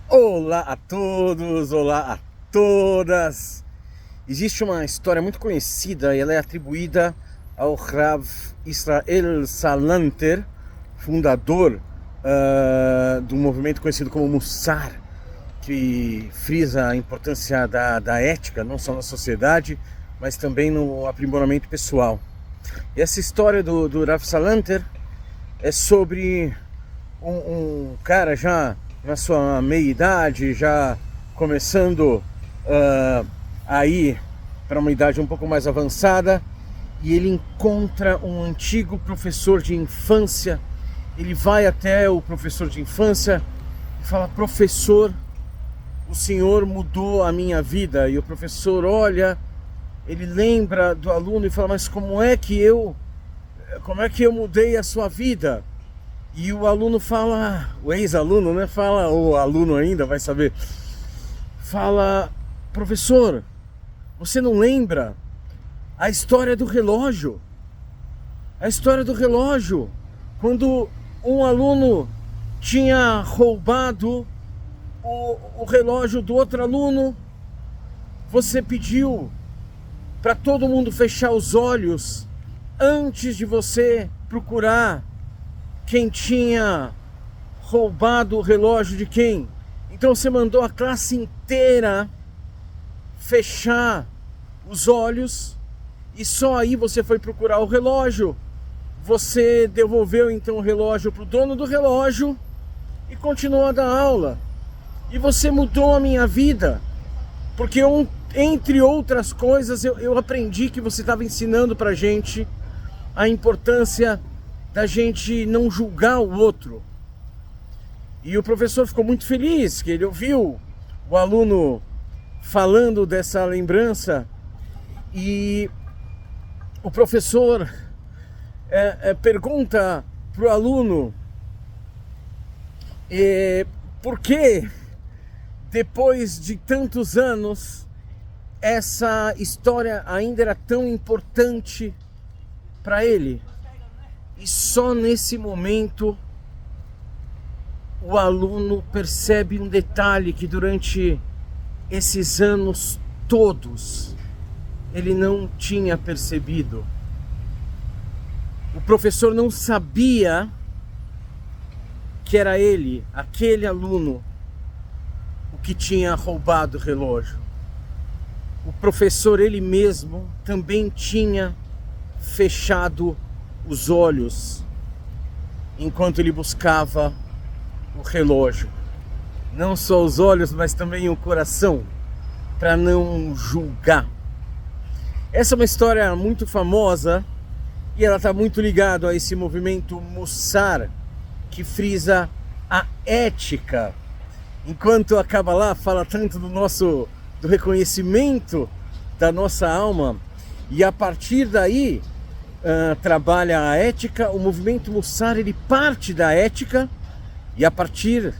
Olá a todos, olá a todas. Existe uma história muito conhecida e ela é atribuída ao Rav Israel Salanter, fundador do movimento conhecido como Mussar, que frisa a importância da ética, não só na sociedade, mas também no aprimoramento pessoal. E essa história do Rav Salanter é sobre um cara já na sua meia-idade, já começando a ir para uma idade um pouco mais avançada, e ele encontra um antigo professor de infância. Ele vai até o professor de infância e fala: professor, o senhor mudou a minha vida. E o professor olha, ele lembra do aluno e fala: mas como é que eu mudei a sua vida? E o aluno fala, o ex-aluno, né? Fala, ou aluno ainda, vai saber. Fala: professor, você não lembra a história do relógio? A história do relógio. Quando um aluno tinha roubado o relógio do outro aluno, você pediu para todo mundo fechar os olhos antes de você procurar quem tinha roubado o relógio de quem. Então você mandou a classe inteira fechar os olhos e só aí você foi procurar o relógio. Você devolveu então o relógio para o dono do relógio e continuou a dar aula. E você mudou a minha vida, porque entre outras coisas eu aprendi que você estava ensinando para a gente a importância da gente não julgar o outro. E o professor ficou muito feliz, que ele ouviu o aluno falando dessa lembrança, e o professor pergunta para o aluno por que, depois de tantos anos, essa história ainda era tão importante para ele. E só nesse momento o aluno percebe um detalhe que durante esses anos todos ele não tinha percebido. O professor não sabia que era ele, aquele aluno, o que tinha roubado o relógio. O professor, ele mesmo, também tinha fechado os olhos enquanto ele buscava o relógio. Não só os olhos, mas também o coração, para não julgar. Essa é uma história muito famosa e ela está muito ligada a esse movimento Mussar, que frisa a ética. Enquanto a Kabbalah fala tanto do reconhecimento da nossa alma, e a partir daí trabalha a ética, o movimento Mussar, ele parte da ética, e a partir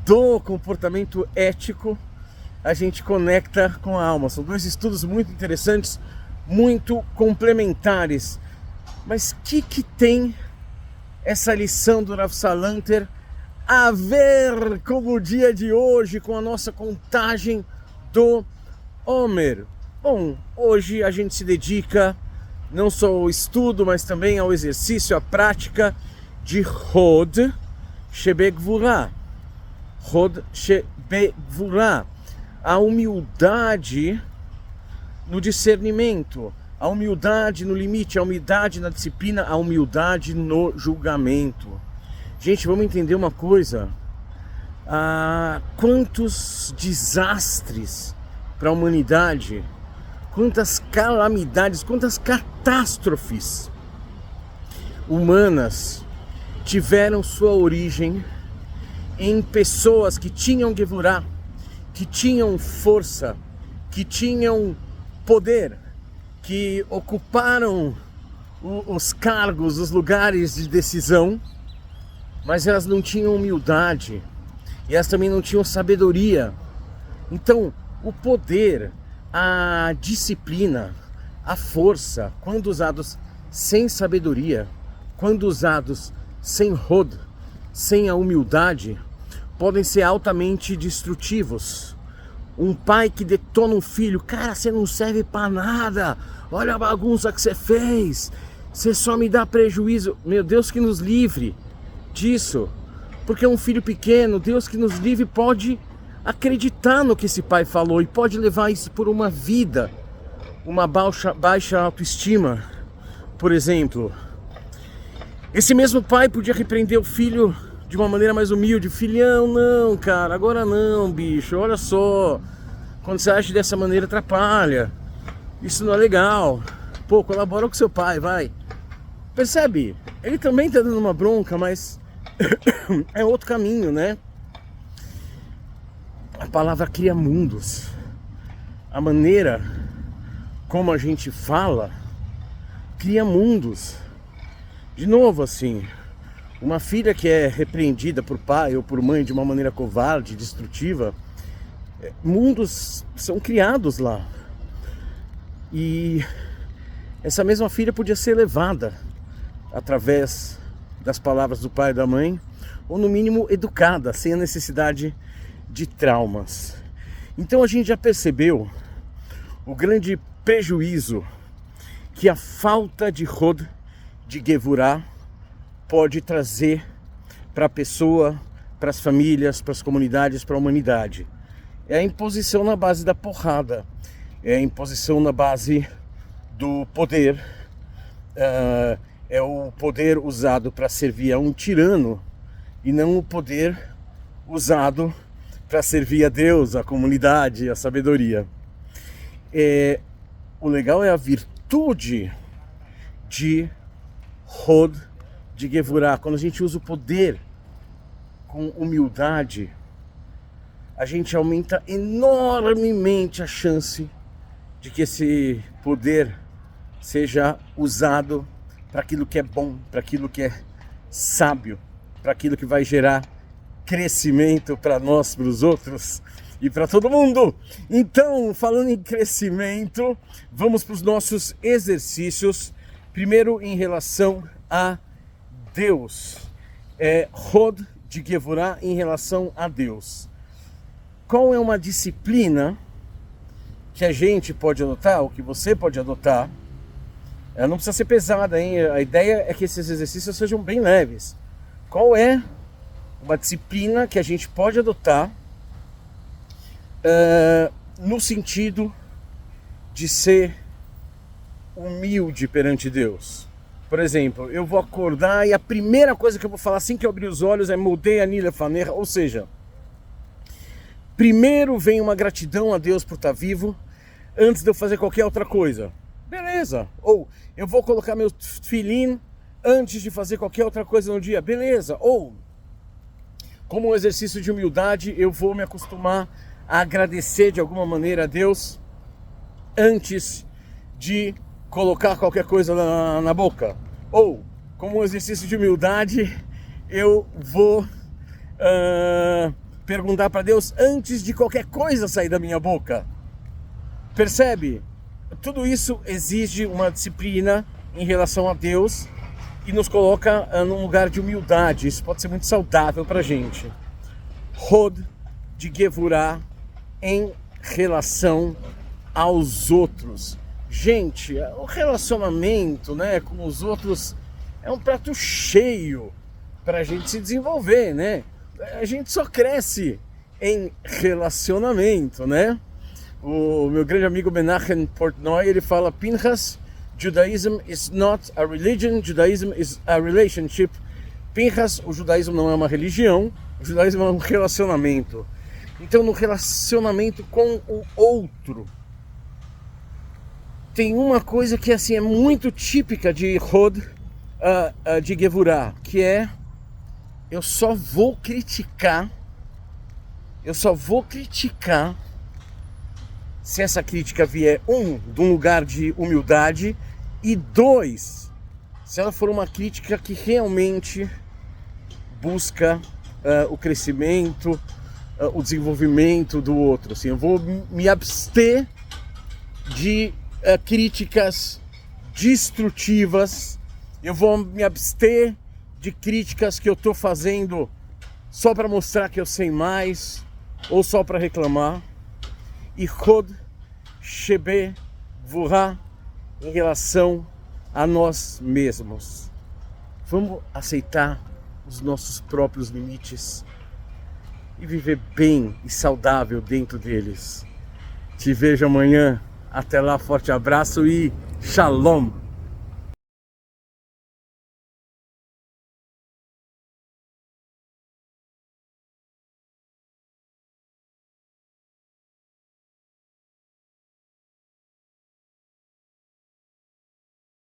do comportamento ético a gente conecta com a alma. São dois estudos muito interessantes, muito complementares. Mas que tem essa lição do Rav Salanter a ver com o dia de hoje, com a nossa contagem do Omer? Bom, hoje a gente se dedica não só ao estudo, mas também ao exercício, à prática de Hod Shebegvurah. Hod Shebegvurah. A humildade no discernimento, a humildade no limite, a humildade na disciplina, a humildade no julgamento. Gente, vamos entender uma coisa. Quantos desastres para a humanidade, quantas calamidades, quantas catástrofes humanas tiveram sua origem em pessoas que tinham Gevurah, que tinham força, que tinham poder, que ocuparam os cargos, os lugares de decisão, mas elas não tinham humildade e elas também não tinham sabedoria. Então, o poder, a disciplina, a força, quando usados sem sabedoria, quando usados sem Hod, sem a humildade, podem ser altamente destrutivos. Um pai que detona um filho: cara, você não serve pra nada, olha a bagunça que você fez, você só me dá prejuízo. Meu Deus que nos livre disso, porque um filho pequeno, Deus que nos livre, pode acreditar no que esse pai falou e pode levar isso por uma vida, uma baixa autoestima. Por exemplo, esse mesmo pai podia repreender o filho de uma maneira mais humilde: filhão, não, cara, agora não, bicho, olha só, quando você age dessa maneira atrapalha, isso não é legal, pô, colabora com seu pai, vai. Percebe? Ele também tá dando uma bronca, mas é outro caminho, né? A palavra cria mundos. A maneira como a gente fala cria mundos. De novo, assim, uma filha que é repreendida por pai ou por mãe de uma maneira covarde, destrutiva, mundos são criados lá. E essa mesma filha podia ser levada através das palavras do pai e da mãe, ou no mínimo educada, sem a necessidade de traumas. Então a gente já percebeu o grande prejuízo que a falta de Hod, de Gevurah, pode trazer para a pessoa, para as famílias, para as comunidades, para a humanidade. É a imposição na base da porrada, é a imposição na base do poder, é o poder usado para servir a um tirano e não o poder usado para servir a Deus, a comunidade, a sabedoria. O legal é a virtude de Hod, de Gevurah. Quando a gente usa o poder com humildade, a gente aumenta enormemente a chance de que esse poder seja usado para aquilo que é bom, para aquilo que é sábio, para aquilo que vai gerar crescimento para nós, para os outros e para todo mundo. Então, falando em crescimento, vamos para os nossos exercícios. Primeiro, em relação a Deus. Hod de Gevurah em relação a Deus. Qual é uma disciplina que a gente pode adotar, ou que você pode adotar? Não precisa ser pesada, hein? A ideia é que esses exercícios sejam bem leves. Qual é uma disciplina que a gente pode adotar no sentido de ser humilde perante Deus? Por exemplo, eu vou acordar e a primeira coisa que eu vou falar assim que eu abrir os olhos é Modei Ani Lefanecha, ou seja, primeiro vem uma gratidão a Deus por estar vivo antes de eu fazer qualquer outra coisa. Beleza. Ou eu vou colocar meu tefilin antes de fazer qualquer outra coisa no dia. Beleza. Ou, como um exercício de humildade, eu vou me acostumar a agradecer de alguma maneira a Deus antes de colocar qualquer coisa na boca. Ou, como um exercício de humildade, eu vou perguntar para Deus antes de qualquer coisa sair da minha boca. Percebe? Tudo isso exige uma disciplina em relação a Deus e nos coloca num lugar de humildade. Isso pode ser muito saudável para a gente. Hod de Gevurah em relação aos outros. Gente, o relacionamento, né, com os outros é um prato cheio para a gente se desenvolver, né? A gente só cresce em relacionamento, né? O meu grande amigo Menachem Portnoy, ele fala: Pinchas, Judaism is not a religion, Judaism is a relationship. Pinchas, o judaísmo não é uma religião, o judaísmo é um relacionamento. Então, no relacionamento com o outro, tem uma coisa que assim é muito típica de Hod de Gevurah, que é: eu só vou criticar se essa crítica vier, de um lugar de humildade, e 2, se ela for uma crítica que realmente busca o crescimento, o desenvolvimento do outro. Assim, eu vou me abster de críticas destrutivas, eu vou me abster de críticas que eu estou fazendo só para mostrar que eu sei mais ou só para reclamar. E Hod Shebe Vurá em relação a nós mesmos. Vamos aceitar os nossos próprios limites e viver bem e saudável dentro deles. Te vejo amanhã. Até lá, forte abraço e Shalom!